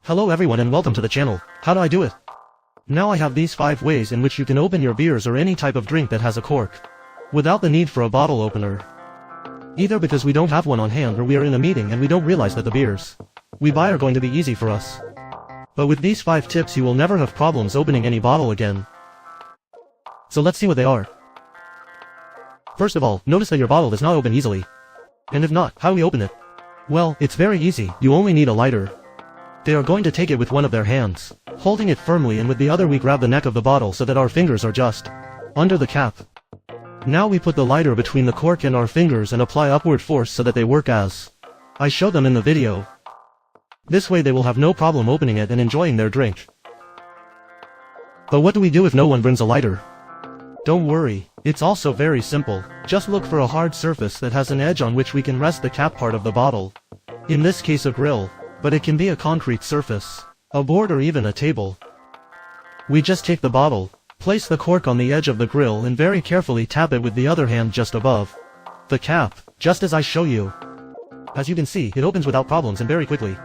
Hello everyone and welcome to the channel. How do I do it? Now I have these 5 ways in which you can open your beers or any type of drink that has a cork, without the need for a bottle opener. Either because we don't have one on hand or we are in a meeting and we don't realize that the beers we buy are going to be easy for us. But with these 5 tips you will never have problems opening any bottle again. So let's see what they are. First of all, notice that your bottle does not open easily. And if not, how do we open it? Well, it's very easy, you only need a lighter. They are going to take it with one of their hands, holding it firmly, and with the other we grab the neck of the bottle so that our fingers are just under the cap. Now we put the lighter between the cork and our fingers and apply upward force so that they work as I show them in the video. This way they will have no problem opening it and enjoying their drink. But what do we do if no one brings a lighter? Don't worry, it's also very simple. Just look for a hard surface that has an edge on which we can rest the cap part of the bottle. In this case a grill, but it can be a concrete surface, a board, or even a table. We just take the bottle, place the cork on the edge of the grill and very carefully tap it with the other hand just above the cap, just as I show you. As you can see, it opens without problems and very quickly.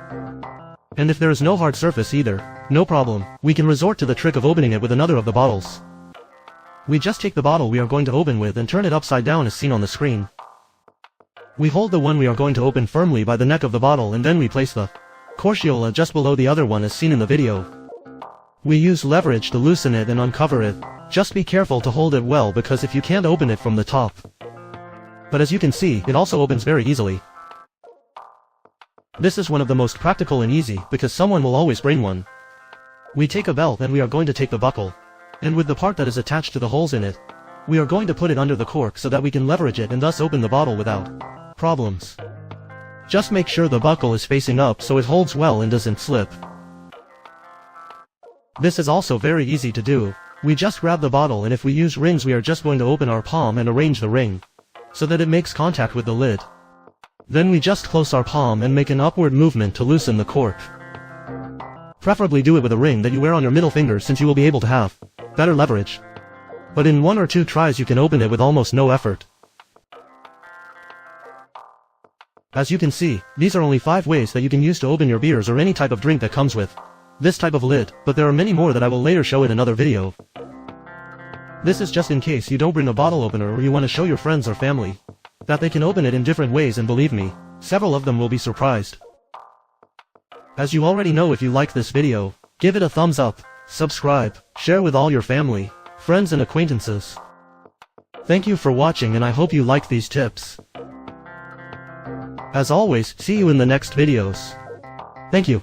And if there is no hard surface either, no problem, we can resort to the trick of opening it with another of the bottles. We just take the bottle we are going to open with and turn it upside down as seen on the screen. We hold the one we are going to open firmly by the neck of the bottle and then we place the corciola just below the other one as seen in the video. We use leverage to loosen it and uncover it. Just be careful to hold it well because if you can't open it from the top. But as you can see, it also opens very easily. This is one of the most practical and easy because someone will always bring one. We take a belt and we are going to take the buckle. And with the part that is attached to the holes in it, we are going to put it under the cork so that we can leverage it and thus open the bottle without problems. Just make sure the buckle is facing up so it holds well and doesn't slip. This is also very easy to do. We just grab the bottle and if we use rings we are just going to open our palm and arrange the ring so that it makes contact with the lid. Then we just close our palm and make an upward movement to loosen the cork. Preferably do it with a ring that you wear on your middle finger since you will be able to have better leverage. But in 1 or 2 tries you can open it with almost no effort. As you can see, these are only 5 ways that you can use to open your beers or any type of drink that comes with this type of lid, but there are many more that I will later show in another video. This is just in case you don't bring a bottle opener or you want to show your friends or family that they can open it in different ways, and believe me, several of them will be surprised. As you already know, if you like this video, give it a thumbs up, subscribe, share with all your family, friends and acquaintances. Thank you for watching and I hope you like these tips. As always, see you in the next videos. Thank you.